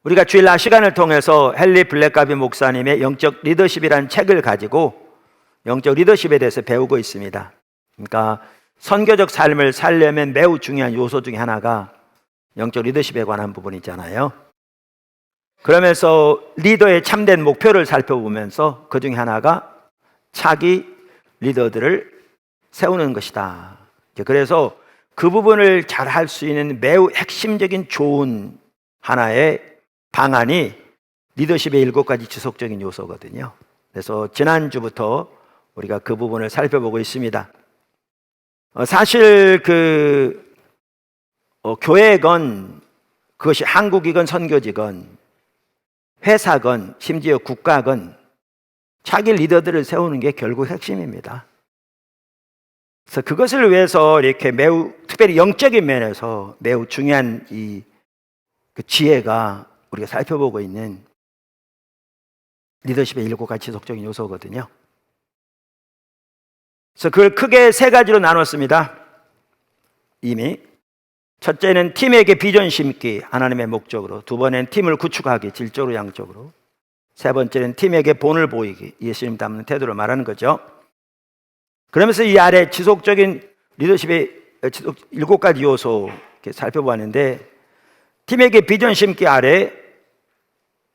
우리가 주일 낮 시간을 통해서 헨리 블랙가비 목사님의 영적 리더십이라는 책을 가지고 영적 리더십에 대해서 배우고 있습니다. 그러니까 선교적 삶을 살려면 매우 중요한 요소 중에 하나가 영적 리더십에 관한 부분이잖아요. 그러면서 리더의 참된 목표를 살펴보면서 그 중에 하나가 차기 리더들을 세우는 것이다. 그래서 그 부분을 잘 할 수 있는 매우 핵심적인 좋은 하나의 방안이 리더십의 7가지 지속적인 요소거든요. 그래서 지난주부터 우리가 그 부분을 살펴보고 있습니다. 사실 교회건 그것이 한국이건 선교지건 회사건 심지어 국가건 차기 리더들을 세우는 게 결국 핵심입니다. 그래서 그것을 위해서 이렇게 매우 특별히 영적인 면에서 매우 중요한 그 지혜가 우리가 살펴보고 있는 리더십의 7가지 지속적인 요소거든요. 그래서 그걸 크게 3가지로 나눴습니다. 이미 첫째는 팀에게 비전 심기, 하나님의 목적으로. 두 번째는 팀을 구축하기, 질적으로 양적으로. 세 번째는 팀에게 본을 보이기, 예수님 닮는 태도를 말하는 거죠. 그러면서 이 아래 지속적인 리더십의 7가지 요소 이렇게 살펴봤는데, 팀에게 비전 심기 아래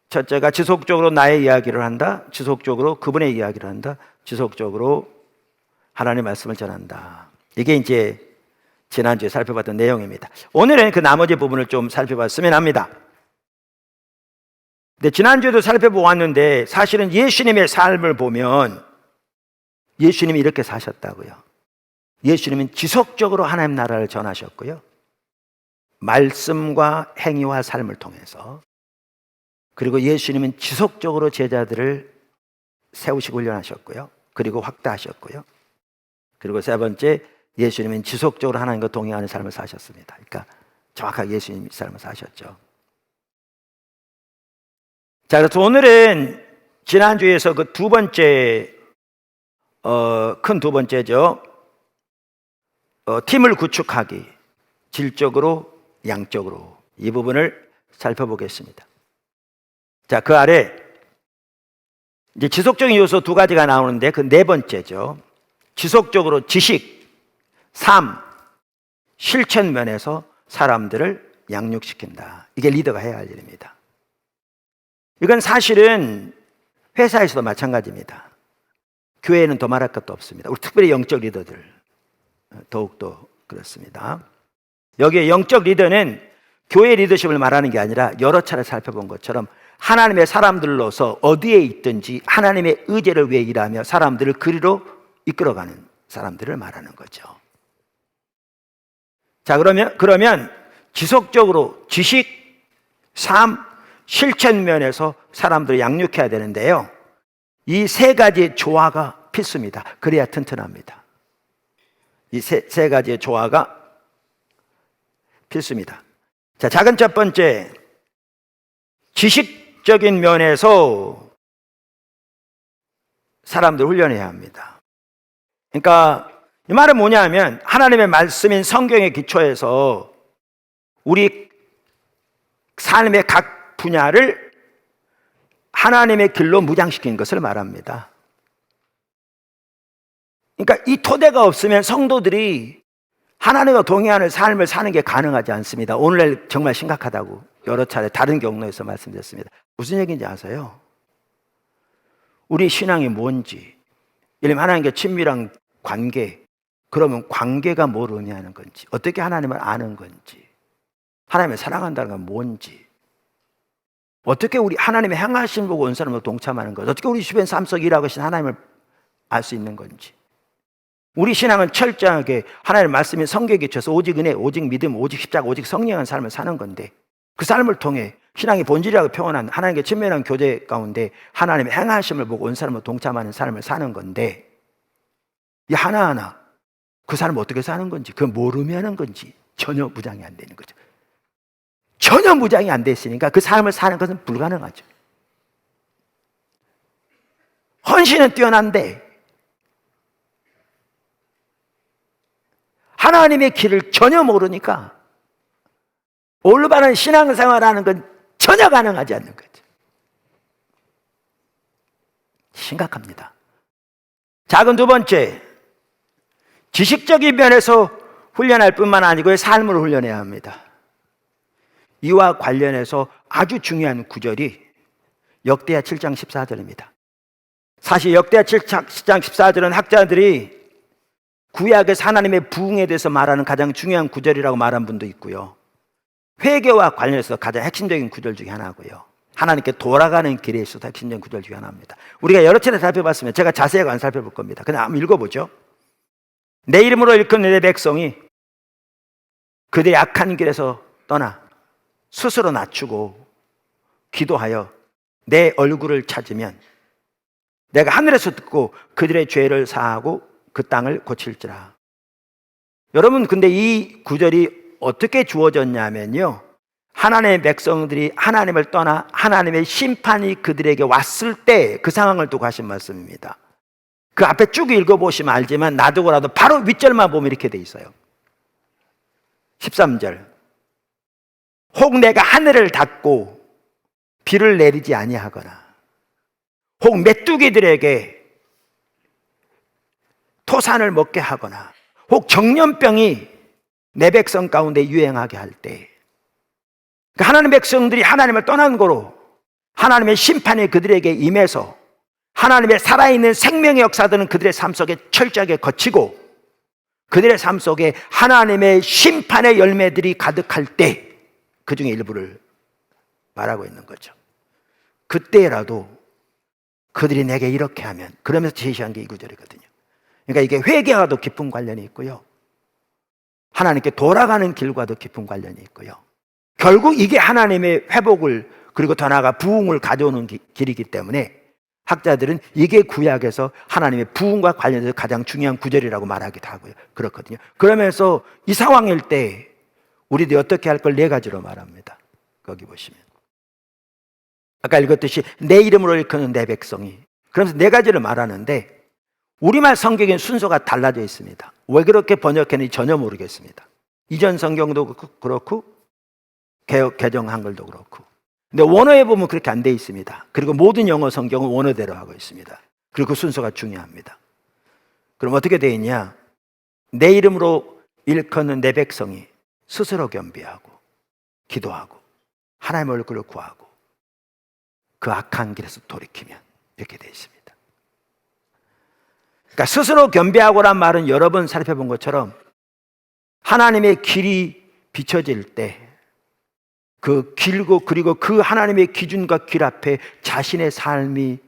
첫째가 지속적으로 나의 이야기를 한다, 지속적으로 그분의 이야기를 한다, 지속적으로 하나님의 말씀을 전한다. 이게 이제 지난주에 살펴봤던 내용입니다. 오늘은 그 나머지 부분을 좀 살펴봤으면 합니다. 근데 지난주에도 살펴보았는데 사실은 예수님의 삶을 보면 예수님이 이렇게 사셨다고요. 예수님은 지속적으로 하나님 나라를 전하셨고요. 말씀과 행위와 삶을 통해서. 그리고 예수님은 지속적으로 제자들을 세우시고 훈련하셨고요. 그리고 확대하셨고요. 그리고 세 번째, 예수님은 지속적으로 하나님과 동행하는 삶을 사셨습니다. 그러니까 정확하게 예수님의 삶을 사셨죠. 자, 그래서 오늘은 지난주에서 그 두 번째, 큰 두 번째죠. 팀을 구축하기, 질적으로, 양적으로. 이 부분을 살펴보겠습니다. 자, 그 아래 이제 지속적인 요소 2가지가 나오는데 그 4번째죠. 지속적으로 지식, 삶, 실천 면에서 사람들을 양육시킨다. 이게 리더가 해야 할 일입니다. 이건 사실은 회사에서도 마찬가지입니다. 교회에는 더 말할 것도 없습니다. 우리 특별히 영적 리더들 더욱더 그렇습니다. 여기에 영적 리더는 교회 리더십을 말하는 게 아니라 여러 차례 살펴본 것처럼 하나님의 사람들로서 어디에 있든지 하나님의 의지를 위해 일하며 사람들을 그리로 이끌어가는 사람들을 말하는 거죠. 자, 그러면 지속적으로 지식, 삶, 실천 면에서 사람들을 양육해야 되는데요. 이 3가지의 조화가 필수입니다. 그래야 튼튼합니다. 이 세 가지의 조화가 필수입니다. 자, 작은 첫 번째, 지식적인 면에서 사람들 훈련해야 합니다. 그러니까 이 말은 뭐냐면 하나님의 말씀인 성경의 기초에서 우리 삶의 각 분야를 하나님의 길로 무장시키는 것을 말합니다. 그러니까 이 토대가 없으면 성도들이 하나님과 동행하는 삶을 사는 게 가능하지 않습니다. 오늘날 정말 심각하다고 여러 차례 다른 경로에서 말씀드렸습니다. 무슨 얘기인지 아세요? 우리 신앙이 뭔지, 예를 들면 하나님과 친밀한 관계, 그러면 관계가 뭘 의미하는 건지, 어떻게 하나님을 아는 건지, 하나님을 사랑한다는 건 뭔지, 어떻게 우리 하나님의 행하심 보고 온 사람으로 동참하는 건지, 어떻게 우리 주변 삶 속에 일하고 계신 하나님을 알 수 있는 건지. 우리 신앙은 철저하게 하나님의 말씀인 성경에 기초해서 오직 은혜, 오직 믿음, 오직 십자가, 오직 성령한 삶을 사는 건데 그 삶을 통해 신앙의 본질이라고 표현한 하나님께 친밀한 교제 가운데 하나님의 행하심을 보고 온 사람으로 동참하는 삶을 사는 건데 이 하나하나 그 사람을 어떻게 사는 건지, 그걸 뭘 의미하는 건지 전혀 무장이 안 되는 거죠. 전혀 무장이 안 됐으니까 그 삶을 사는 것은 불가능하죠. 헌신은 뛰어난데 하나님의 길을 전혀 모르니까 올바른 신앙생활하는 건 전혀 가능하지 않는 거죠. 심각합니다. 작은 두 번째, 지식적인 면에서 훈련할 뿐만 아니고 삶을 훈련해야 합니다. 이와 관련해서 아주 중요한 구절이 역대하 7장 14절입니다. 사실 역대하 7장 14절은 학자들이 구약에서 하나님의 부흥에 대해서 말하는 가장 중요한 구절이라고 말한 분도 있고요, 회개와 관련해서 가장 핵심적인 구절 중에 하나고요, 하나님께 돌아가는 길에 있어서 핵심적인 구절 중에 하나입니다. 우리가 여러 차례 살펴봤으면 제가 자세하게 안 살펴볼 겁니다. 그냥 한번 읽어보죠. 내 이름으로 일컫는 내 백성이 그들의 악한 길에서 떠나 스스로 낮추고 기도하여 내 얼굴을 찾으면 내가 하늘에서 듣고 그들의 죄를 사하고 그 땅을 고칠지라. 여러분, 근데 이 구절이 어떻게 주어졌냐면요, 하나님의 백성들이 하나님을 떠나 하나님의 심판이 그들에게 왔을 때 그 상황을 두고 하신 말씀입니다. 그 앞에 쭉 읽어보시면 알지만 놔두고라도 바로 윗절만 보면 이렇게 돼 있어요. 13절, 혹 내가 하늘을 닫고 비를 내리지 아니하거나 혹 메뚜기들에게 토산을 먹게 하거나 혹 정염병이 내 백성 가운데 유행하게 할 때, 하나님의 백성들이 하나님을 떠난 거로 하나님의 심판이 그들에게 임해서 하나님의 살아있는 생명의 역사들은 그들의 삶 속에 철저하게 거치고 그들의 삶 속에 하나님의 심판의 열매들이 가득할 때, 그 중에 일부를 말하고 있는 거죠. 그때라도 그들이 내게 이렇게 하면, 그러면서 제시한 게 이 구절이거든요. 그러니까 이게 회개와도 깊은 관련이 있고요, 하나님께 돌아가는 길과도 깊은 관련이 있고요, 결국 이게 하나님의 회복을 그리고 더 나아가 부흥을 가져오는 길이기 때문에 학자들은 이게 구약에서 하나님의 부흥과 관련해서 가장 중요한 구절이라고 말하기도 하고요, 그렇거든요. 그러면서 이 상황일 때 우리들이 어떻게 할 걸 네 가지로 말합니다. 거기 보시면 아까 읽었듯이 내 이름으로 일컫는 내 백성이, 그러면서 네 가지를 말하는데 우리말 성경의 순서가 달라져 있습니다. 왜 그렇게 번역했는지 전혀 모르겠습니다. 이전 성경도 그렇고 개역 개정 한글도 그렇고. 근데 원어에 보면 그렇게 안 돼 있습니다. 그리고 모든 영어 성경은 원어대로 하고 있습니다. 그리고 그 순서가 중요합니다. 그럼 어떻게 돼 있냐? 내 이름으로 일컫는 내 백성이 스스로 겸비하고 기도하고 하나님의 얼굴을 구하고 그 악한 길에서 돌이키면, 이렇게 돼 있습니다. 그러니까 스스로 겸비하고란 말은 여러 번 살펴본 것처럼 하나님의 길이 비춰질 때 그 길고 그리고 그 하나님의 기준과 길 앞에 자신의 삶이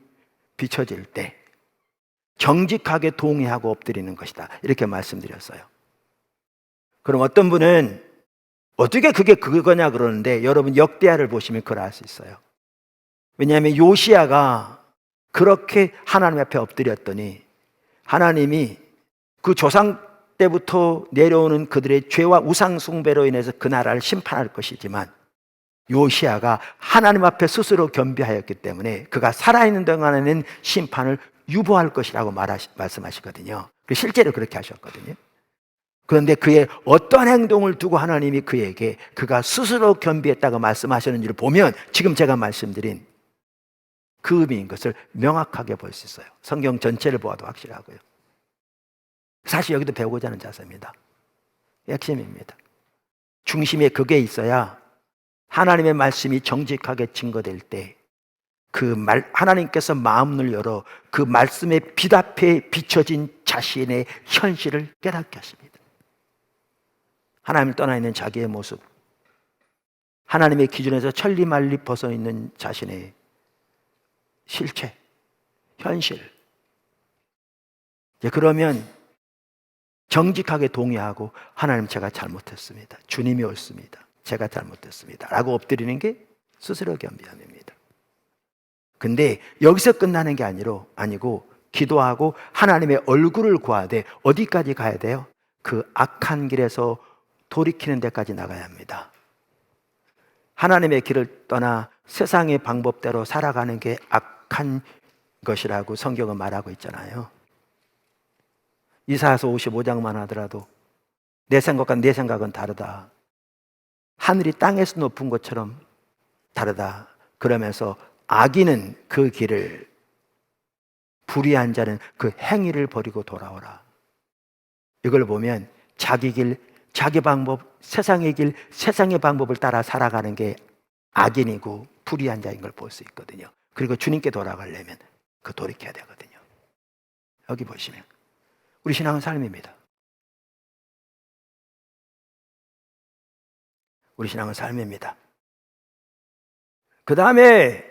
비춰질 때 정직하게 동의하고 엎드리는 것이다, 이렇게 말씀드렸어요. 그럼 어떤 분은 어떻게 그게 그거냐 그러는데, 여러분 역대하를 보시면 그걸 알 수 있어요. 왜냐하면 요시야가 그렇게 하나님 앞에 엎드렸더니 하나님이 그 조상 때부터 내려오는 그들의 죄와 우상 숭배로 인해서 그 나라를 심판할 것이지만 요시야가 하나님 앞에 스스로 겸비하였기 때문에 그가 살아있는 동안에는 심판을 유보할 것이라고 말씀하시거든요. 실제로 그렇게 하셨거든요. 그런데 그의 어떠한 행동을 두고 하나님이 그에게 그가 스스로 겸비했다고 말씀하셨는지를 보면 지금 제가 말씀드린 그 의미인 것을 명확하게 볼 수 있어요. 성경 전체를 보아도 확실하고요. 사실 여기도 배우고자 하는 자세입니다. 핵심입니다. 중심에 그게 있어야 하나님의 말씀이 정직하게 증거될 때 하나님께서 마음을 열어 그 말씀의 빛 앞에 비춰진 자신의 현실을 깨닫게 하십니다. 하나님을 떠나 있는 자기의 모습, 하나님의 기준에서 천리말리 벗어 있는 자신의 실체, 현실. 그러면 정직하게 동의하고 하나님, 제가 잘못했습니다. 주님이 옳습니다. 제가 잘못했습니다. 라고 엎드리는 게 스스로 겸비함입니다. 근데 여기서 끝나는 게 아니고 기도하고 하나님의 얼굴을 구하되 어디까지 가야 돼요? 그 악한 길에서 돌이키는 데까지 나가야 합니다. 하나님의 길을 떠나 세상의 방법대로 살아가는 게 악한 것이라고 성경은 말하고 있잖아요. 이사야서 55장만 하더라도 내 생각과 내 생각은 다르다. 하늘이 땅에서 높은 것처럼 다르다. 그러면서 악인은 그 길을, 불의한 자는 그 행위를 버리고 돌아오라. 이걸 보면 자기 길, 자기 방법, 세상의 길, 세상의 방법을 따라 살아가는 게 악인이고 불의한 자인 걸 볼 수 있거든요. 그리고 주님께 돌아가려면 그 돌이켜야 되거든요. 여기 보시면 우리 신앙은 삶입니다. 우리 신앙은 삶입니다. 그 다음에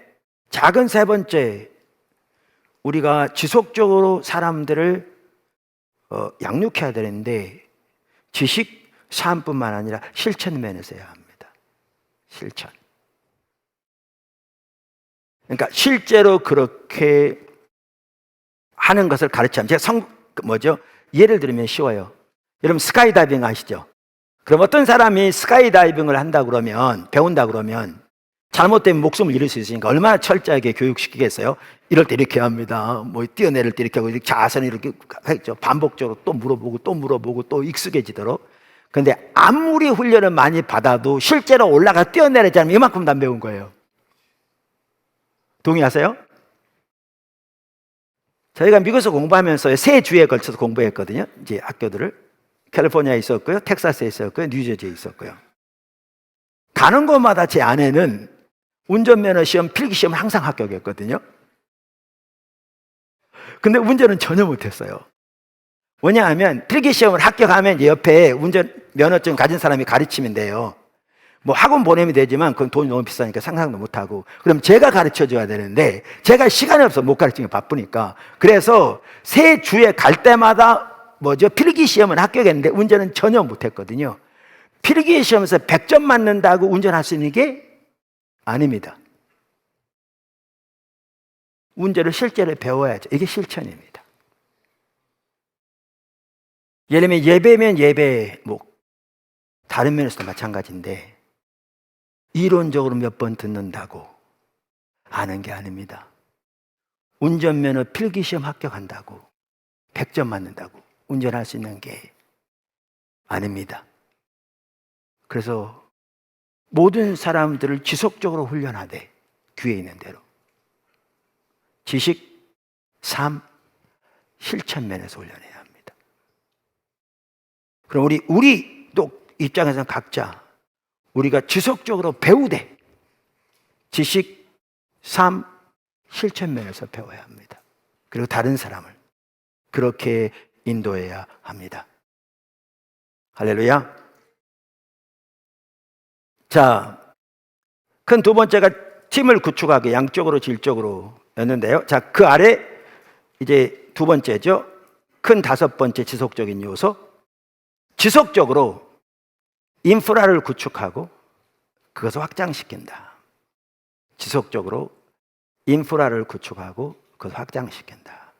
작은 세 번째, 우리가 지속적으로 사람들을 양육해야 되는데 지식, 삶뿐만 아니라 실천 면에서 해야 합니다. 실천. 그러니까 실제로 그렇게 하는 것을 가르치면, 제가 예를 들면 쉬워요. 여러분 스카이다이빙 아시죠? 그럼 어떤 사람이 스카이다이빙을 한다 그러면, 배운다 그러면 잘못되면 목숨을 잃을 수 있으니까 얼마나 철저하게 교육시키겠어요? 이럴 때 이렇게 합니다. 뭐 뛰어내릴 때 이렇게 하고, 이렇게 자세는 이렇게 했죠. 반복적으로 또 물어보고 또 익숙해지도록. 그런데 아무리 훈련을 많이 받아도 실제로 올라가 뛰어내리지 않으면 이만큼도 안 배운 거예요. 동의하세요? 저희가 미국에서 공부하면서 세 주에 걸쳐서 공부했거든요. 이제 학교들을. 캘리포니아에 있었고요, 텍사스에 있었고요, 뉴저지에 있었고요. 가는 곳마다 제 아내는 운전면허 시험, 필기 시험을 항상 합격했거든요. 근데 운전은 전혀 못했어요. 왜냐하면 필기 시험을 합격하면 이제 옆에 운전 면허증 가진 사람이 가르치면 돼요. 뭐 학원 보내면 되지만 그건 돈이 너무 비싸니까 상상도 못하고, 그럼 제가 가르쳐줘야 되는데 제가 시간이 없어, 못 가르치는 게 바쁘니까. 그래서 세 주에 갈 때마다 필기 시험은 합격했는데 운전은 전혀 못했거든요. 필기 시험에서 100점 맞는다고 운전할 수 있는 게 아닙니다. 운전을 실제로 배워야죠. 이게 실천입니다. 예를 들면 예배면 예배, 다른 면에서도 마찬가지인데 이론적으로 몇 번 듣는다고 아는 게 아닙니다. 운전면허 필기시험 합격한다고 100점 맞는다고 운전할 수 있는 게 아닙니다. 그래서 모든 사람들을 지속적으로 훈련하되 귀에 있는 대로 지식, 삶, 실천 면에서 훈련해야 합니다. 그럼 우리 또 입장에서는 각자 우리가 지속적으로 배우되 지식, 삶, 실천 면에서 배워야 합니다. 그리고 다른 사람을 그렇게 인도해야 합니다. 할렐루야. 자, 큰 두 번째가 팀을 구축하기, 양적으로 질적으로 였는데요. 자, 그 아래 이제 두 번째죠. 큰 다섯 번째 지속적인 요소. 지속적으로 인프라를 구축하고 그것을 확장시킨다. 지속적으로 인프라를 구축하고 그것을 확장시킨다.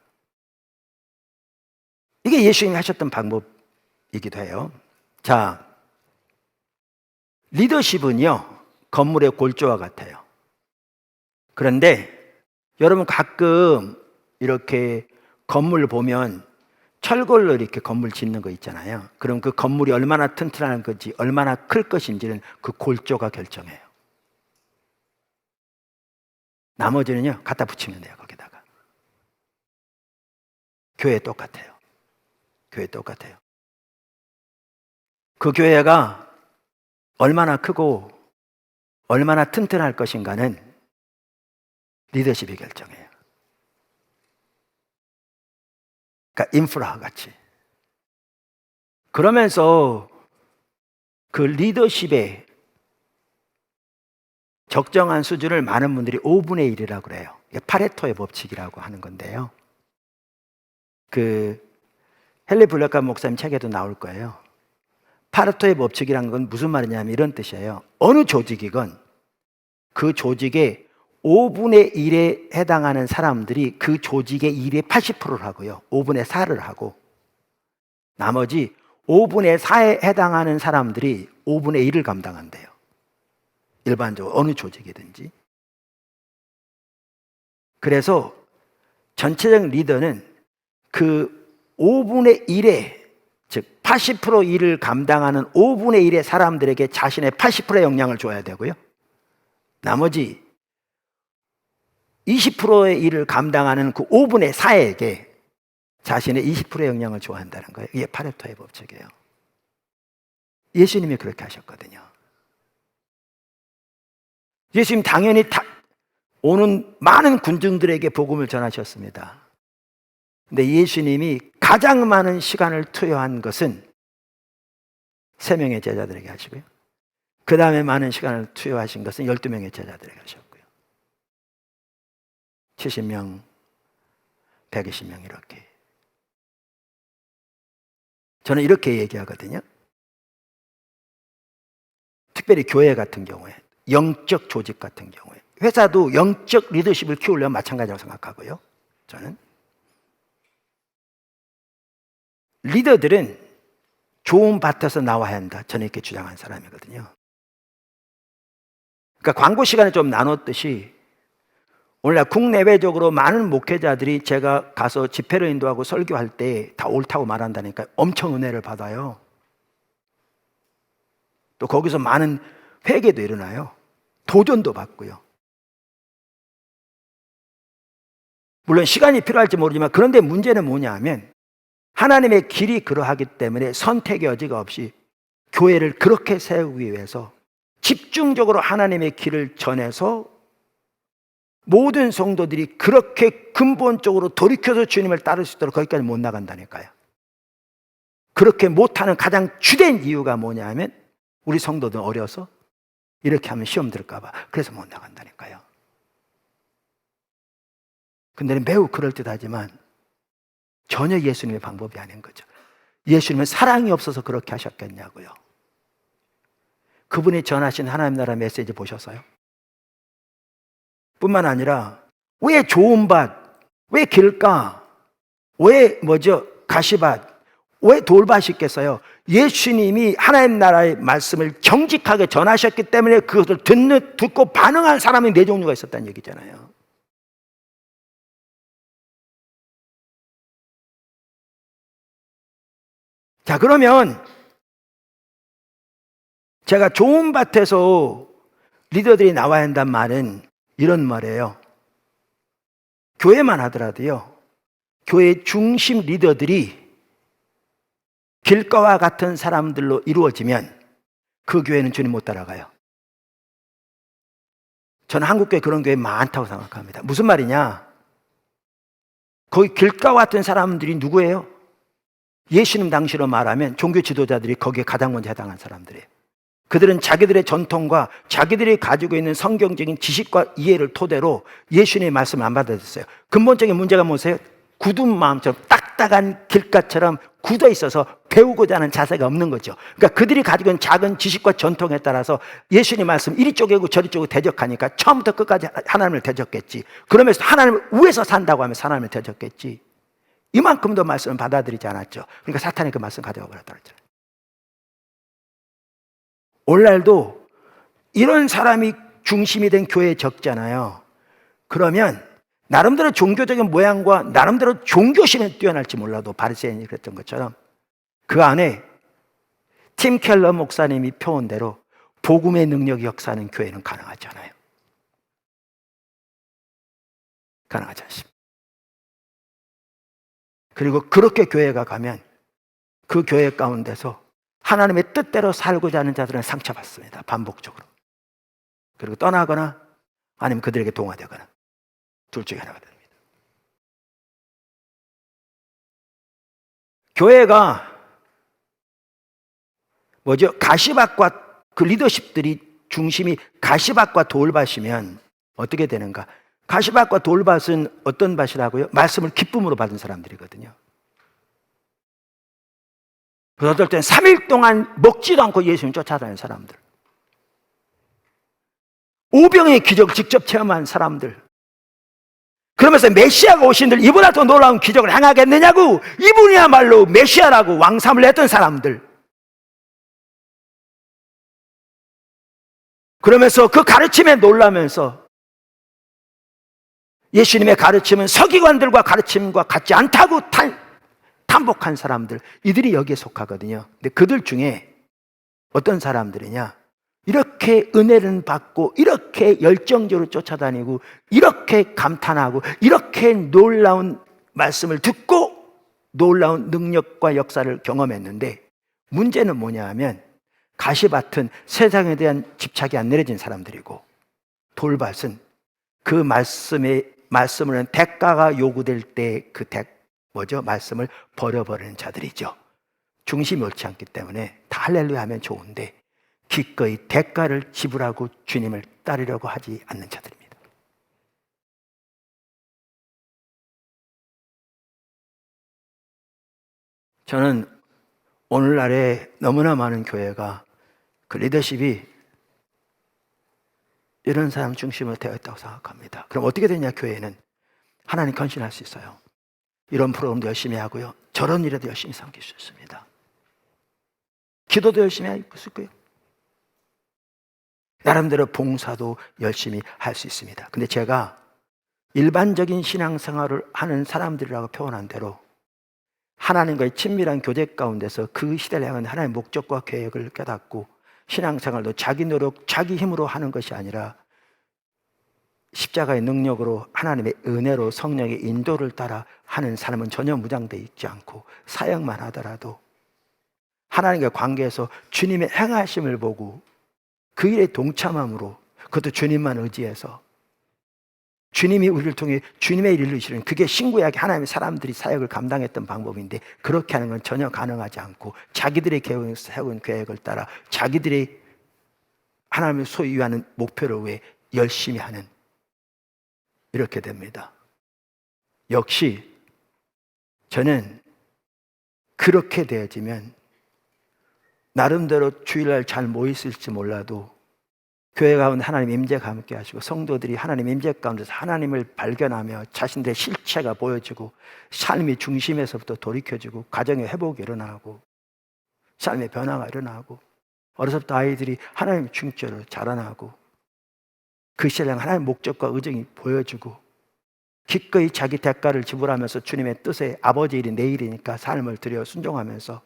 이게 예수님이 하셨던 방법이기도 해요. 자, 리더십은요, 건물의 골조와 같아요. 그런데 여러분 가끔 이렇게 건물 보면 철골로 이렇게 건물 짓는 거 있잖아요. 그럼 그 건물이 얼마나 튼튼한 건지, 얼마나 클 것인지는 그 골조가 결정해요. 나머지는요, 갖다 붙이면 돼요, 거기다가. 교회 똑같아요. 교회 똑같아요. 그 교회가 얼마나 크고 얼마나 튼튼할 것인가는 리더십이 결정해요. 그러니까 인프라와 같이. 그러면서 그 리더십의 적정한 수준을 많은 분들이 5분의 1이라고 그래요. 이게 파레토의 법칙이라고 하는 건데요. 그 헨리 블랙감 목사님 책에도 나올 거예요. 파레토의 법칙이라는 건 무슨 말이냐면 이런 뜻이에요. 어느 조직이건 그 조직의 5분의 1에 해당하는 사람들이 그 조직의 일의 80%를 하고요. 5분의 4를 하고 나머지 5분의 4에 해당하는 사람들이 5분의 1을 감당한대요. 일반적으로 어느 조직이든지. 그래서 전체적 리더는 그 5분의 1에 즉 80% 일을 감당하는 5분의 1의 사람들에게 자신의 80%의 역량을 줘야 되고요. 나머지 20%의 일을 감당하는 그 5분의 4에게 자신의 20%의 영향을 좋아한다는 거예요. 이게 파레토의 법칙이에요. 예수님이 그렇게 하셨거든요. 예수님 당연히 오는 많은 군중들에게 복음을 전하셨습니다. 근데 예수님이 가장 많은 시간을 투여한 것은 3명의 제자들에게 하시고요. 그 다음에 많은 시간을 투여하신 것은 12명의 제자들에게 하셨고요. 70명, 120명 이렇게. 저는 이렇게 얘기하거든요. 특별히 교회 같은 경우에, 영적 조직 같은 경우에, 회사도 영적 리더십을 키우려면 마찬가지라고 생각하고요. 저는 리더들은 좋은 밭에서 나와야 한다. 저는 이렇게 주장한 사람이거든요. 그러니까 광고 시간에 좀 나눴듯이 오늘날 국내외적으로 많은 목회자들이 제가 가서 집회를 인도하고 설교할 때 다 옳다고 말한다니까 엄청 은혜를 받아요. 또 거기서 많은 회개도 일어나요. 도전도 받고요. 물론 시간이 필요할지 모르지만 그런데 문제는 뭐냐 하면 하나님의 길이 그러하기 때문에 선택의 여지가 없이 교회를 그렇게 세우기 위해서 집중적으로 하나님의 길을 전해서 모든 성도들이 그렇게 근본적으로 돌이켜서 주님을 따를 수 있도록 거기까지 못 나간다니까요. 그렇게 못하는 가장 주된 이유가 뭐냐 하면 우리 성도들 어려서 이렇게 하면 시험 들까 봐 그래서 못 나간다니까요. 근데 매우 그럴듯하지만 전혀 예수님의 방법이 아닌 거죠. 예수님은 사랑이 없어서 그렇게 하셨겠냐고요. 그분이 전하신 하나님 나라 메시지 보셨어요? 뿐만 아니라 왜 좋은 밭, 왜 길가, 왜 가시밭, 왜 돌밭이 있겠어요? 예수님이 하나님 나라의 말씀을 정직하게 전하셨기 때문에 그것을 듣고 반응한 사람이 4종류가 있었다는 얘기잖아요. 자, 그러면 제가 좋은 밭에서 리더들이 나와야 한다는 말은 이런 말이에요. 교회만 하더라도요, 교회 중심 리더들이 길가와 같은 사람들로 이루어지면 그 교회는 주님 못 따라가요. 저는 한국교회 그런 교회 많다고 생각합니다. 무슨 말이냐? 거기 길가와 같은 사람들이 누구예요? 예수님 당시로 말하면 종교 지도자들이 거기에 가장 먼저 해당한 사람들이에요. 그들은 자기들의 전통과 자기들이 가지고 있는 성경적인 지식과 이해를 토대로 예수님의 말씀을 안 받아들였어요. 근본적인 문제가 뭐세요? 굳은 마음처럼 딱딱한 길가처럼 굳어 있어서 배우고자 하는 자세가 없는 거죠. 그러니까 그들이 가지고 있는 작은 지식과 전통에 따라서 예수님 말씀 이리 쪼개고 저리 쪼개고 대적하니까 처음부터 끝까지 하나님을 대적했지. 그러면서 하나님을 위에서 산다고 하면 하나님을 대적했지. 이만큼도 말씀을 받아들이지 않았죠. 그러니까 사탄이 그 말씀 가져가 버렸더라고요. 오늘날도 이런 사람이 중심이 된 교회에 적잖아요. 그러면 나름대로 종교적인 모양과 나름대로 종교심에 뛰어날지 몰라도 바리새인이 그랬던 것처럼 그 안에 팀 켈러 목사님이 표현대로 복음의 능력이 역사하는 교회는 가능하지 않아요. 가능하지 않습니다. 그리고 그렇게 교회가 가면 그 교회 가운데서 하나님의 뜻대로 살고자 하는 자들은 상처받습니다. 반복적으로. 그리고 떠나거나 아니면 그들에게 동화되거나 둘 중에 하나가 됩니다. 교회가 가시밭과 그 리더십들이 중심이 가시밭과 돌밭이면 어떻게 되는가? 가시밭과 돌밭은 어떤 밭이라고요? 말씀을 기쁨으로 받은 사람들이거든요. 그래서 어떨 때는 3일 동안 먹지도 않고 예수님 쫓아다니는 사람들, 오병의 기적을 직접 체험한 사람들, 그러면서 메시아가 오신들 이보다 더 놀라운 기적을 행하겠느냐고, 이분이야말로 메시아라고 왕삼을 냈던 사람들, 그러면서 그 가르침에 놀라면서 예수님의 가르침은 서기관들과 가르침과 같지 않다고 탄복한 사람들, 이들이 여기에 속하거든요. 근데 그들 중에 어떤 사람들이냐? 이렇게 은혜를 받고 이렇게 열정적으로 쫓아다니고 이렇게 감탄하고 이렇게 놀라운 말씀을 듣고 놀라운 능력과 역사를 경험했는데 문제는 뭐냐 하면 가시밭은 세상에 대한 집착이 안 내려진 사람들이고 돌밭은 그 말씀을 대가가 요구될 때 그 말씀을 버려버리는 자들이죠. 중심이 옳지 않기 때문에 다 할렐루야 하면 좋은데 기꺼이 대가를 지불하고 주님을 따르려고 하지 않는 자들입니다. 저는 오늘날에 너무나 많은 교회가 그 리더십이 이런 사람 중심으로 되어 있다고 생각합니다. 그럼 어떻게 되냐? 교회는 하나님 헌신할 수 있어요. 이런 프로그램도 열심히 하고요, 저런 일에도 열심히 섬길 수 있습니다. 기도도 열심히 할 수 있고요, 나름대로 봉사도 열심히 할 수 있습니다. 근데 제가 일반적인 신앙생활을 하는 사람들이라고 표현한 대로 하나님과의 친밀한 교제 가운데서 그 시대를 향한 하나님의 목적과 계획을 깨닫고 신앙생활도 자기 노력, 자기 힘으로 하는 것이 아니라 십자가의 능력으로 하나님의 은혜로 성령의 인도를 따라 하는 사람은 전혀 무장되어 있지 않고 사역만 하더라도 하나님과 관계에서 주님의 행하심을 보고 그 일에 동참함으로, 그것도 주님만 의지해서 주님이 우리를 통해 주님의 일을 이루시는, 그게 신구약의 하나님의 사람들이 사역을 감당했던 방법인데 그렇게 하는 건 전혀 가능하지 않고 자기들의 세운 계획을 따라 자기들이 하나님을 소유하는 목표를 위해 열심히 하는, 이렇게 됩니다. 역시 저는 그렇게 되어지면 나름대로 주일날 잘 모였을지 몰라도 교회 가운데 하나님 임재가 함께 하시고 성도들이 하나님 임재 가운데서 하나님을 발견하며 자신들의 실체가 보여지고 삶이 중심에서부터 돌이켜지고 가정의 회복이 일어나고 삶의 변화가 일어나고 어려서부터 아이들이 하나님의 중죄로 자라나고 그 신앙 하나님의 목적과 의정이 보여지고 기꺼이 자기 대가를 지불하면서 주님의 뜻에 아버지 일이 내 일이니까 삶을 들여 순종하면서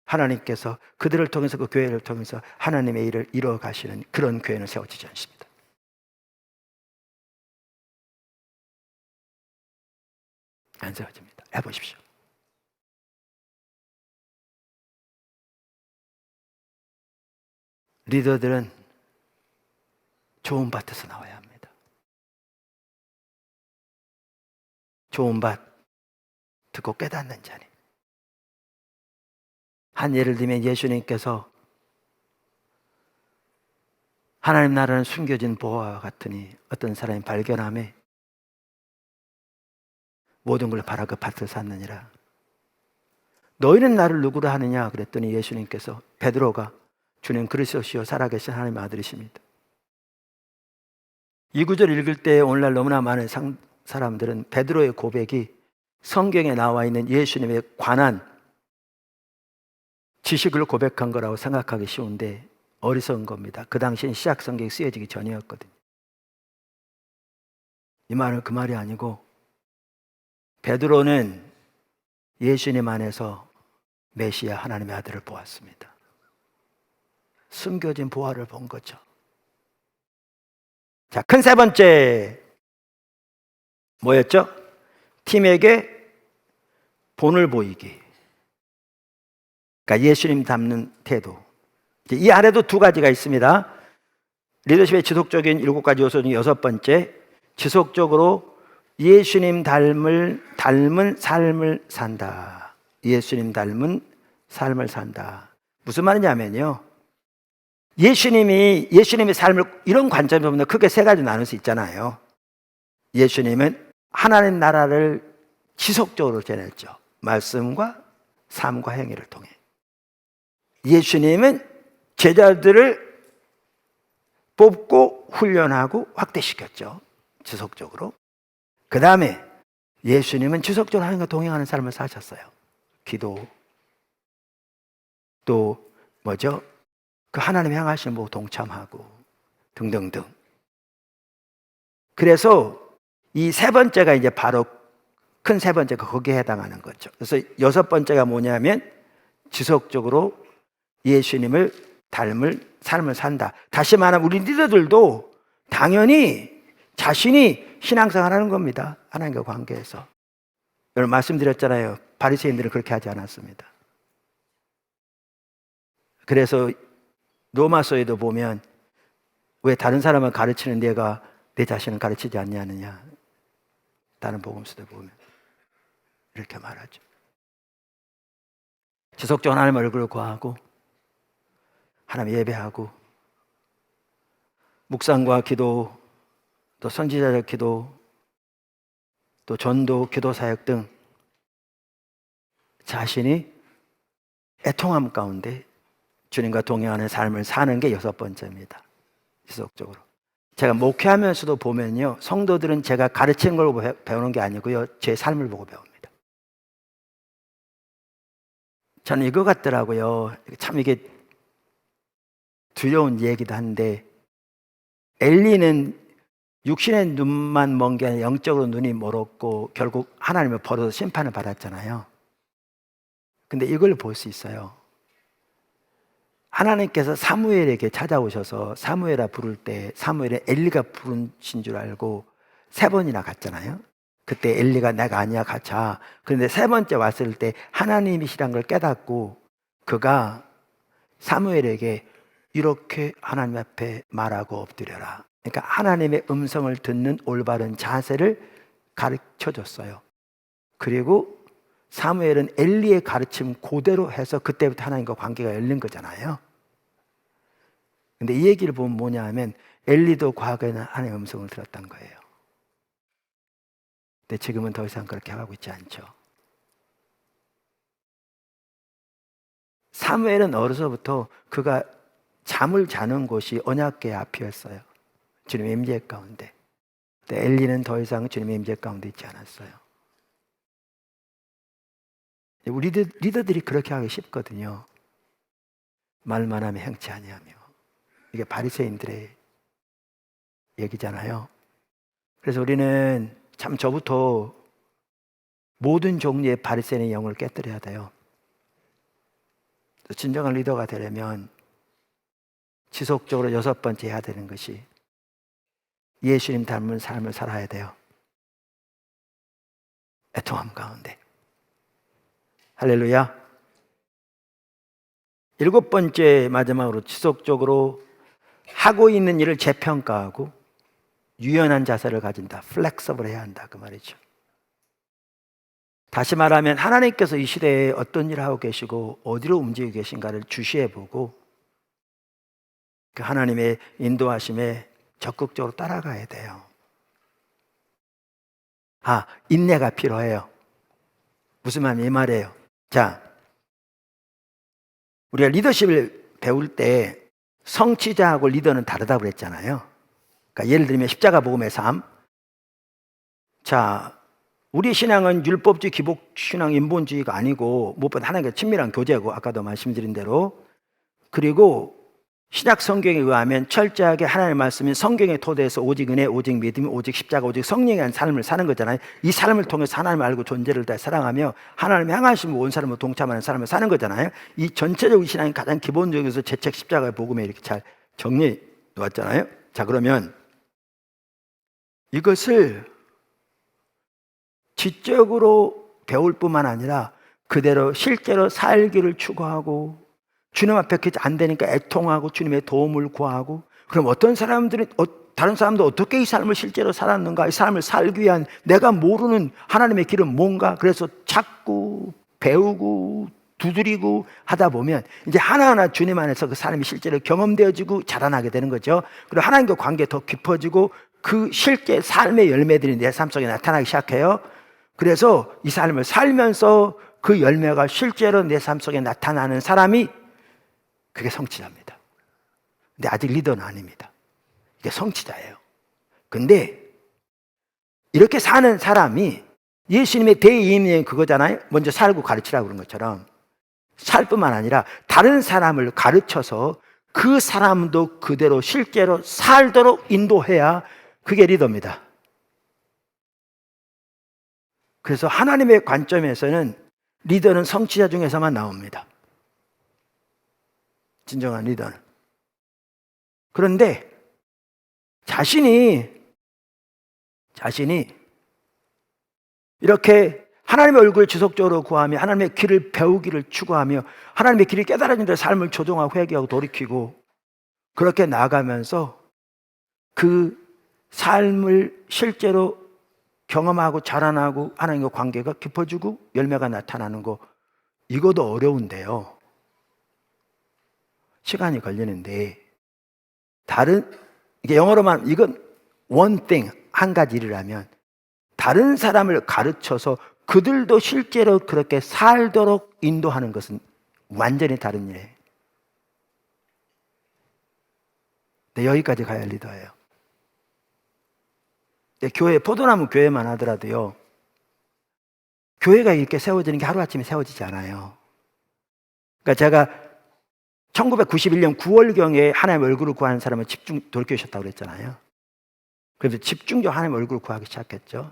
하나님께서 그들을 통해서, 그 교회를 통해서 하나님의 일을 이루어 가시는 그런 교회는 세워지지 않습니다. 안 세워집니다. 해보십시오. 리더들은 좋은 밭에서 나와야 합니다. 좋은 밭 듣고 깨닫는 자니. 한 예를 들면 예수님께서 하나님 나라는 숨겨진 보화와 같으니 어떤 사람이 발견함에 모든 걸 팔아 그 밭을 샀느니라. 너희는 나를 누구라 하느냐 그랬더니 예수님께서 베드로가 주님 그리스도시요 살아계신 하나님의 아들이십니다. 이 구절 읽을 때 오늘날 너무나 많은 사람들은 베드로의 고백이 성경에 나와 있는 예수님에 관한 지식을 고백한 거라고 생각하기 쉬운데 어리석은 겁니다. 그 당시엔 시약 성경이 쓰여지기 전이었거든요. 이 말은 그 말이 아니고 베드로는 예수님 안에서 메시아 하나님의 아들을 보았습니다. 숨겨진 보화를 본 거죠. 자, 큰 세 번째 뭐였죠? 팀에게 본을 보이기. 그러니까 예수님 닮는 태도. 이 아래도 두 가지가 있습니다. 리더십의 지속적인 7가지 요소 중 6번째, 지속적으로 예수님 닮은 삶을 산다. 예수님 닮은 삶을 산다. 무슨 말이냐면요, 예수님의 삶을 이런 관점에서 보면 크게 세 가지 나눌 수 있잖아요. 예수님은 하나님 나라를 지속적으로 전했죠. 말씀과 삶과 행위를 통해. 예수님은 제자들을 뽑고 훈련하고 확대시켰죠. 지속적으로. 그 다음에 예수님은 지속적으로 하나님과 동행하는 삶을 사셨어요. 기도, 또 뭐죠? 그 하나님 향하시는 법 동참하고 등등등. 그래서 이 세 번째가 이제 바로 큰 세 번째가 거기에 해당하는 거죠. 그래서 6번째가 뭐냐면 지속적으로 예수님을 삶을 산다. 다시 말하면 우리 리더들도 당연히 자신이 신앙생활하는 겁니다. 하나님과 관계에서. 여러분 말씀드렸잖아요. 바리새인들은 그렇게 하지 않았습니다. 그래서 로마서에도 보면 왜 다른 사람을 가르치는 내가 내 자신을 가르치지 않냐느냐. 다른 복음서도 보면 이렇게 말하죠. 지속적으로 하나님 얼굴을 구하고 하나님 예배하고 묵상과 기도, 또 선지자적 기도, 또 전도, 기도 사역 등 자신이 애통함 가운데 주님과 동행하는 삶을 사는 게 6번째입니다. 지속적으로. 제가 목회하면서도 보면요, 성도들은 제가 가르치는 걸 배우는 게 아니고요, 제 삶을 보고 배웁니다. 저는 이거 같더라고요. 참 이게 두려운 얘기도 한데, 엘리는 육신의 눈만 먼 게 아니라 영적으로 눈이 멀었고 결국 하나님을 벌어서 심판을 받았잖아요. 근데 이걸 볼 수 있어요. 하나님께서 사무엘에게 찾아오셔서 사무엘아 부를 때 사무엘은 엘리가 부르신 줄 알고 3번이나 갔잖아요. 그때 엘리가 내가 아니야 가자. 그런데 3번째 왔을 때 하나님이시란 걸 깨닫고 그가 사무엘에게 이렇게 하나님 앞에 말하고 엎드려라. 그러니까 하나님의 음성을 듣는 올바른 자세를 가르쳐 줬어요. 그리고 사무엘은 엘리의 가르침 그대로 해서 그때부터 하나님과 관계가 열린 거잖아요. 근데 이 얘기를 보면 뭐냐 하면 엘리도 과거에는 하나님의 음성을 들었던 거예요. 근데 지금은 더 이상 그렇게 하고 있지 않죠. 사무엘은 어려서부터 그가 잠을 자는 곳이 언약궤 앞이었어요. 주님의 임재 가운데. 근데 엘리는 더 이상 주님의 임재 가운데 있지 않았어요. 우리 리더들이 그렇게 하기 쉽거든요. 말만 하면 행치 아니하며. 이게 바리새인들의 얘기잖아요. 그래서 우리는 참 저부터 모든 종류의 바리새인의 영을 깨뜨려야 돼요. 진정한 리더가 되려면 지속적으로 6번째 해야 되는 것이 예수님 닮은 삶을 살아야 돼요. 애통함 가운데. 할렐루야. 7번째 마지막으로 지속적으로 하고 있는 일을 재평가하고 유연한 자세를 가진다. 플렉서블 해야 한다. 그 말이죠. 다시 말하면 하나님께서 이 시대에 어떤 일을 하고 계시고 어디로 움직이고 계신가를 주시해 보고 그 하나님의 인도하심에 적극적으로 따라가야 돼요. 인내가 필요해요. 무슨 말이에요? 이 말이에요. 자, 우리가 리더십을 배울 때 성취자하고 리더는 다르다고 그랬잖아요. 그러니까 예를 들면 십자가 복음의 삶. 자, 우리 신앙은 율법주의, 기복신앙, 인본주의가 아니고 무엇보다 하나님과 친밀한 교제고 아까도 말씀드린 대로 그리고 신약 성경에 의하면 철저하게 하나님의 말씀인 성경의 토대에서 오직 은혜, 오직 믿음, 오직 십자가, 오직 성령에 대한 삶을 사는 거잖아요. 이 삶을 통해서 하나님을 알고 존재를 다 사랑하며 하나님의 향하심을 온 사람을 동참하는 삶을 사는 거잖아요. 이 전체적인 신앙이 가장 기본적에서 재책 십자가의 복음에 이렇게 잘 정리해 놓았잖아요. 자, 그러면 이것을 지적으로 배울 뿐만 아니라 그대로 실제로 살기를 추구하고 주님 앞에 그게 안 되니까 애통하고 주님의 도움을 구하고 그럼 어떤 사람들은 다른 사람도 어떻게 이 삶을 실제로 살았는가 이 삶을 살기 위한 내가 모르는 하나님의 길은 뭔가 그래서 찾고 배우고 두드리고 하다 보면 이제 하나하나 주님 안에서 그 삶이 실제로 경험되어지고 자라나게 되는 거죠. 그리고 하나님과 관계 더 깊어지고 그 실제 삶의 열매들이 내 삶 속에 나타나기 시작해요. 그래서 이 삶을 살면서 그 열매가 실제로 내 삶 속에 나타나는 사람이 그게 성취자입니다. 근데 아직 리더는 아닙니다. 이게 성취자예요. 근데 이렇게 사는 사람이 예수님의 대이임이 그거잖아요. 먼저 살고 가르치라고 그런 것처럼 살 뿐만 아니라 다른 사람을 가르쳐서 그 사람도 그대로 실제로 살도록 인도해야 그게 리더입니다. 그래서 하나님의 관점에서는 리더는 성취자 중에서만 나옵니다. 진정한 리더는. 그런데 자신이 이렇게 하나님의 얼굴을 지속적으로 구하며 하나님의 길을 배우기를 추구하며 하나님의 길이 깨달아진 대로 삶을 조정하고 회개하고 돌이키고 그렇게 나아가면서 그 삶을 실제로 경험하고 자라나고 하나님과 관계가 깊어지고 열매가 나타나는 거, 이것도 어려운데요. 시간이 걸리는데 이게 영어로만 이건 one thing, 한 가지 일이라면 다른 사람을 가르쳐서 그들도 실제로 그렇게 살도록 인도하는 것은 완전히 다른 일이에요. 네, 여기까지 가야 할 리더예요. 네, 교회, 포도나무 교회만 하더라도요, 교회가 이렇게 세워지는 게 하루아침에 세워지지 않아요. 그러니까 제가 1991년 9월경에 하나님의 얼굴을 구하는 사람을 돌이키셨다고 그랬잖아요. 그래서 집중적으로 하나님의 얼굴을 구하기 시작했죠.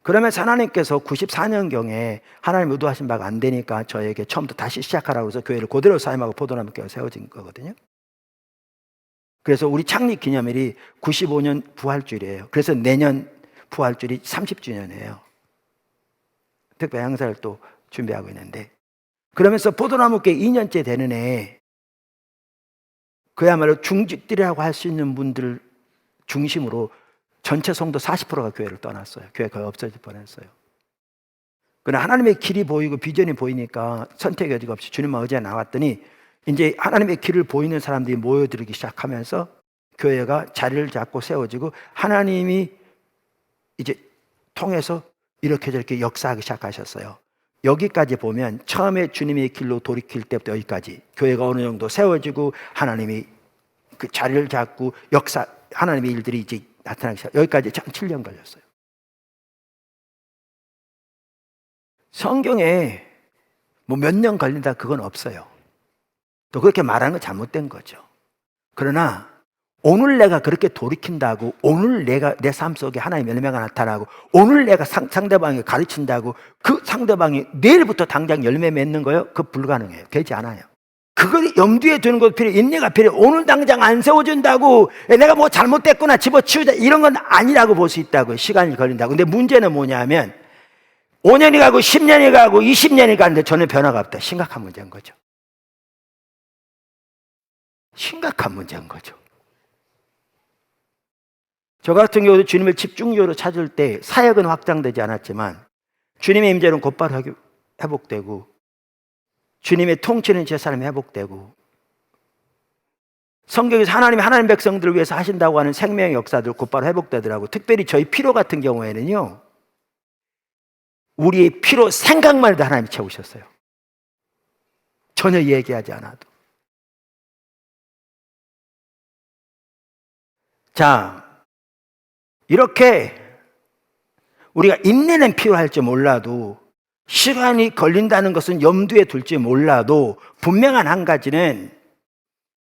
그러면서 하나님께서 94년경에 하나님 의도하신 바가 안 되니까 저에게 처음부터 다시 시작하라고 해서 교회를 그대로 사임하고 포도나무 교회가 세워진 거거든요. 그래서 우리 창립 기념일이 95년 부활주일이에요. 그래서 내년 부활주일이 30주년이에요. 특별 행사를 또 준비하고 있는데, 그러면서 포도나무 교회 2년째 되는 해 그야말로 중직들이라고 할 수 있는 분들 중심으로 전체 성도 40%가 교회를 떠났어요. 교회가 거의 없어질 뻔했어요. 그러나 하나님의 길이 보이고 비전이 보이니까 선택의 여지가 없이 주님만 의지해 나왔더니 이제 하나님의 길을 보이는 사람들이 모여들기 시작하면서 교회가 자리를 잡고 세워지고 하나님이 이제 통해서 이렇게 저렇게 역사하기 시작하셨어요. 여기까지 보면 처음에 주님의 길로 돌이킬 때부터 여기까지 교회가 어느 정도 세워지고 하나님이 그 자리를 잡고 하나님의 일들이 이제 나타나기 시작. 여기까지 참 7년 걸렸어요. 성경에 뭐 몇 년 걸린다 그건 없어요. 또 그렇게 말하는 건 잘못된 거죠. 그러나 오늘 내가 그렇게 돌이킨다고, 오늘 내가 내 삶 속에 하나님의 열매가 나타나고, 오늘 내가 상대방이 가르친다고 그 상대방이 내일부터 당장 열매 맺는 거요? 그거 불가능해요. 되지 않아요. 그걸 염두에 두는 것 필요해. 인내가 필요해. 오늘 당장 안 세워준다고 내가 뭐 잘못됐구나 집어치우자 이런 건 아니라고 볼 수 있다고. 시간이 걸린다고. 근데 문제는 뭐냐면 5년이 가고 10년이 가고 20년이 가는데 전혀 변화가 없다. 심각한 문제인 거죠. 심각한 문제인 거죠. 저 같은 경우도 주님을 집중적으로 찾을 때 사역은 확장되지 않았지만 주님의 임재는 곧바로 회복되고 주님의 통치는 제 삶에 회복되고 성경에서 하나님 백성들을 위해서 하신다고 하는 생명의 역사들 곧바로 회복되더라고요. 특별히 저희 피로 같은 경우에는요, 우리의 피로 생각만 해도 하나님이 채우셨어요. 전혀 얘기하지 않아도. 자, 이렇게 우리가 인내는 필요할지 몰라도 시간이 걸린다는 것은 염두에 둘지 몰라도 분명한 한 가지는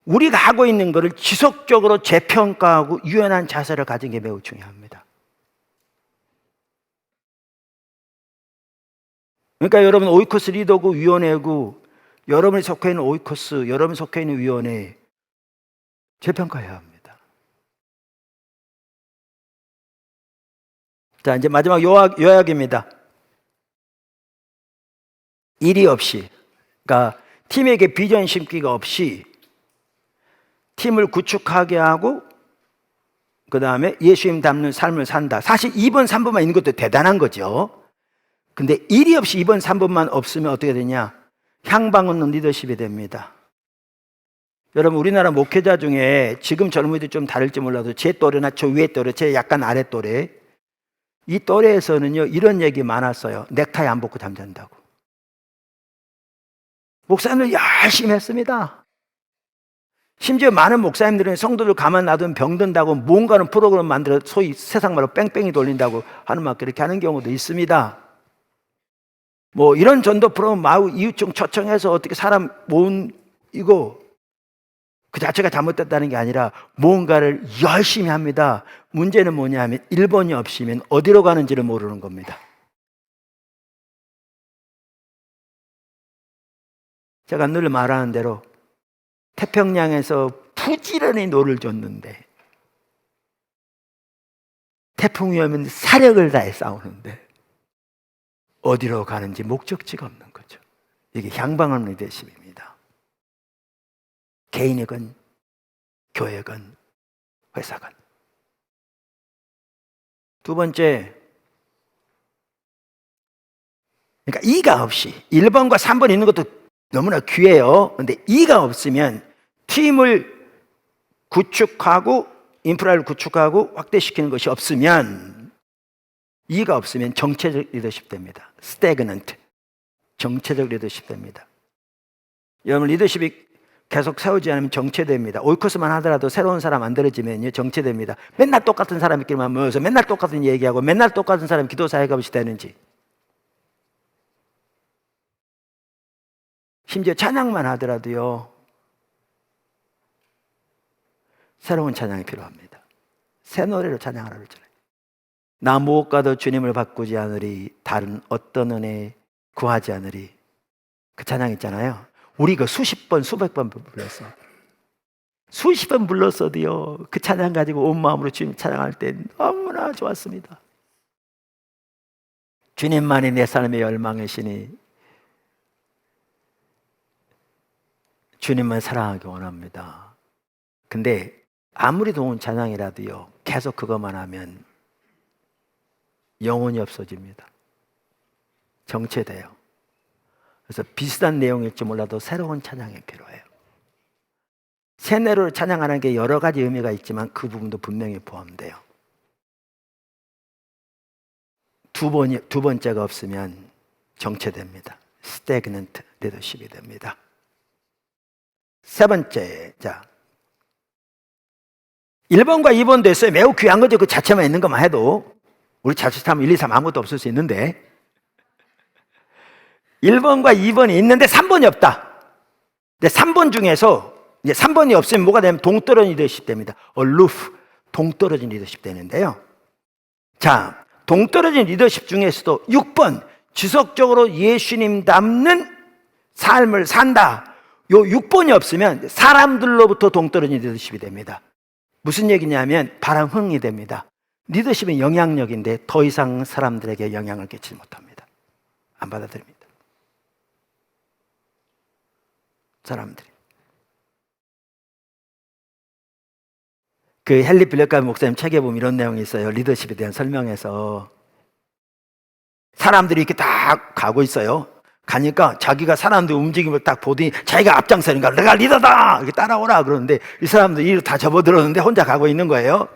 우리가 하고 있는 것을 지속적으로 재평가하고 유연한 자세를 가진 게 매우 중요합니다. 그러니까 여러분 오이코스 리더고 위원회고 여러분이 속해 있는 오이코스, 여러분이 속해 있는 위원회 재평가해야 합니다. 자, 이제 마지막 요약입니다. 일이 없이, 그러니까 팀에게 비전 심기가 없이 팀을 구축하게 하고 그 다음에 예수님 닮는 삶을 산다. 사실 2번, 3번만 있는 것도 대단한 거죠. 근데 일이 없이 2번, 3번만 없으면 어떻게 되냐? 향방 없는 리더십이 됩니다. 여러분, 우리나라 목회자 중에 지금 젊은이들 좀 다를지 몰라도 제 또래나 저 위에 또래, 제 약간 아래 또래, 이 또래에서는요 이런 얘기 많았어요. 넥타이 안 벗고 잠잔다고. 목사님들 열심히 했습니다. 심지어 많은 목사님들은 성도들 가만 놔두면 병든다고 뭔가는 프로그램 만들어 소위 세상 말로 뺑뺑이 돌린다고 하는 막 그렇게 하는 경우도 있습니다. 뭐 이런 전도 프로그램 마구 이웃중 초청해서 어떻게 사람 모으고 그 자체가 잘못됐다는 게 아니라 뭔가를 열심히 합니다. 문제는 뭐냐면 1번이 없으면 어디로 가는지를 모르는 겁니다. 제가 늘 말하는 대로 태평양에서 부지런히 노를 줬는데, 태풍이 오면 사력을 다해 싸우는데 어디로 가는지 목적지가 없는 거죠. 이게 향방한 리더십입니다. 개인이건 교회건 회사건. 두 번째, 그러니까 이가 없이 1번과 3번 있는 것도 너무나 귀해요. 그런데 이가 없으면 팀을 구축하고 인프라를 구축하고 확대시키는 것이 없으면, 이가 없으면 정체적 리더십 됩니다. 스태그넌트, 정체적 리더십 됩니다. 여러분, 리더십이 계속 세우지 않으면 정체됩니다. 오이코스만 하더라도 새로운 사람 안 들어지면요 정체됩니다. 맨날 똑같은 사람끼리만 모여서 맨날 똑같은 얘기하고 맨날 똑같은 사람 기도 사회가 없이 되는지, 심지어 찬양만 하더라도요 새로운 찬양이 필요합니다. 새 노래로 찬양하라 그러잖아요. 나 무엇과도 주님을 바꾸지 않으리, 다른 어떤 은혜 구하지 않으리. 그 찬양 있잖아요. 우리 그 수십 번 수백 번 불렀어. 수십 번 불렀어도요 그 찬양 가지고 온 마음으로 주님 찬양할 때 너무나 좋았습니다. 주님만이 내 삶의 열망이시니 주님만 사랑하기 원합니다. 근데 아무리 좋은 찬양이라도요 계속 그것만 하면 영혼이 없어집니다. 정체돼요. 그래서 비슷한 내용일지 몰라도 새로운 찬양이 필요해요. 새 노래로 찬양하는 게 여러 가지 의미가 있지만 그 부분도 분명히 포함돼요. 두 번째가 없으면 정체됩니다. 스태그넌트 리더십이 됩니다. 세 번째, 자, 1번과 2번도 있어요. 매우 귀한 거죠. 그 자체만 있는 것만 해도. 우리 자칫하면 1, 2, 3 아무것도 없을 수 있는데 1번과 2번이 있는데 3번이 없다. 근데 3번 중에서 이제 3번이 없으면 뭐가 되면 동떨어진 리더십 됩니다. aloof, 동떨어진 리더십 되는데요. 자, 동떨어진 리더십 중에서도 6번, 지속적으로 예수님 닮는 삶을 산다. 요 6번이 없으면 사람들로부터 동떨어진 리더십이 됩니다. 무슨 얘기냐면 바람흥이 됩니다. 리더십은 영향력인데 더 이상 사람들에게 영향을 끼치지 못합니다. 안 받아들입니다. 사람들이. 그 헨리 빌레카 목사님 책에 보면 이런 내용이 있어요. 리더십에 대한 설명에서 사람들이 이렇게 딱 가고 있어요. 가니까 자기가 사람들 움직임을 딱 보더니 자기가 앞장서니까 내가 리더다! 이렇게 따라오라 그러는데 이 사람들이 이를 다 접어들었는데 혼자 가고 있는 거예요.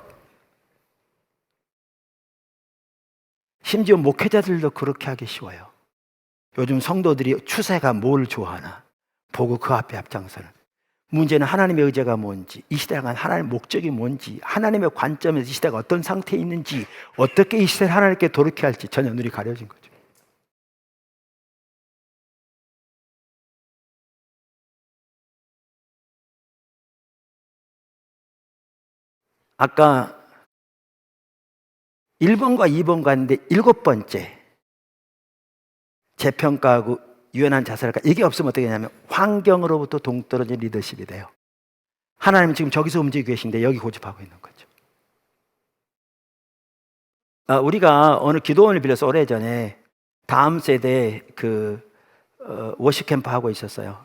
심지어 목회자들도 그렇게 하기 쉬워요. 요즘 성도들이 추세가 뭘 좋아하나 보고 그 앞에 앞장서는. 문제는 하나님의 의제가 뭔지, 이 시대에 간 하나님의 목적이 뭔지, 하나님의 관점에서 이 시대가 어떤 상태에 있는지, 어떻게 이 시대를 하나님께 돌이켜야 할지 전혀 눈이 가려진 거죠. 아까 1번과 2번 갔는데 7번째 재평가하고 유연한 자세랄까, 이게 없으면 어떻게 되냐면 환경으로부터 동떨어진 리더십이 돼요. 하나님은 지금 저기서 움직이고 계신데 여기 고집하고 있는 거죠. 우리가 어느 기도원을 빌려서 오래전에 다음 세대 워십 캠프 하고 있었어요.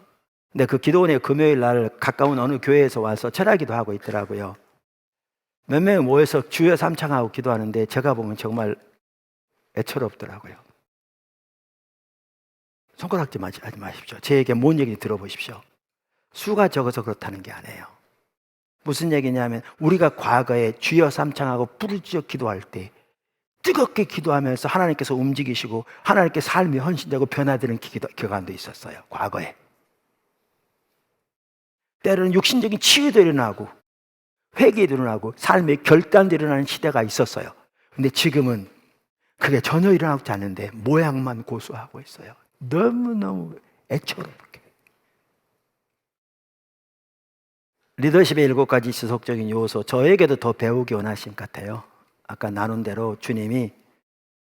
근데 그 기도원에 금요일 날 가까운 어느 교회에서 와서 철야기도 하고 있더라고요. 몇 명이 모여서 주여 삼창하고 기도하는데 제가 보면 정말 애처롭더라고요. 손가락질 하지 마십시오. 제 얘기 뭔 얘기인지 들어보십시오. 수가 적어서 그렇다는 게 아니에요. 무슨 얘기냐면 우리가 과거에 주여 삼창하고 부르짖어 기도할 때 뜨겁게 기도하면서 하나님께서 움직이시고 하나님께 삶이 헌신되고 변화되는 기간도 있었어요. 과거에. 때로는 육신적인 치유도 일어나고 회개도 일어나고 삶의 결단도 일어나는 시대가 있었어요. 근데 지금은 그게 전혀 일어나지 않는데 모양만 고수하고 있어요. 너무너무 애처롭게. 리더십의 7가지 지속적인 요소, 저에게도 더 배우기 원하신 것 같아요. 아까 나눈 대로 주님이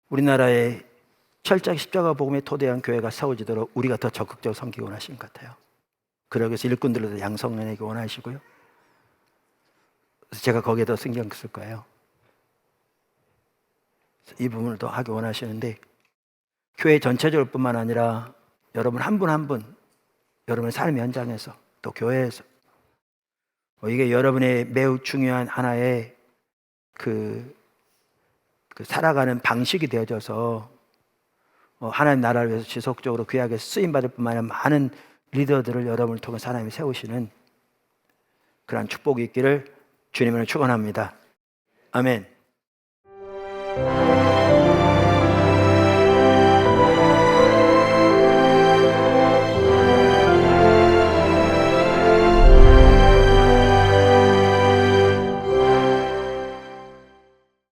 우리나라의 철저히 십자가 복음의 토대한 교회가 세워지도록 우리가 더 적극적으로 섬기기 원하신 것 같아요. 그러기 위해서 일꾼들도 양성len에게 원하시고요. 그래서 제가 거기에 더 신경 쓸 거예요. 이 부분을 더 하기 원하시는데, 교회 전체적으로 뿐만 아니라 여러분 한 분 한 분, 여러분의 삶의 현장에서, 또 교회에서, 이게 여러분의 매우 중요한 하나의 그 살아가는 방식이 되어져서 하나님 나라를 위해서 지속적으로 귀하게 쓰임받을 뿐만 아니라 많은 리더들을 여러분을 통해 하나님이 세우시는 그러한 축복이 있기를 주님을 축원합니다. 아멘.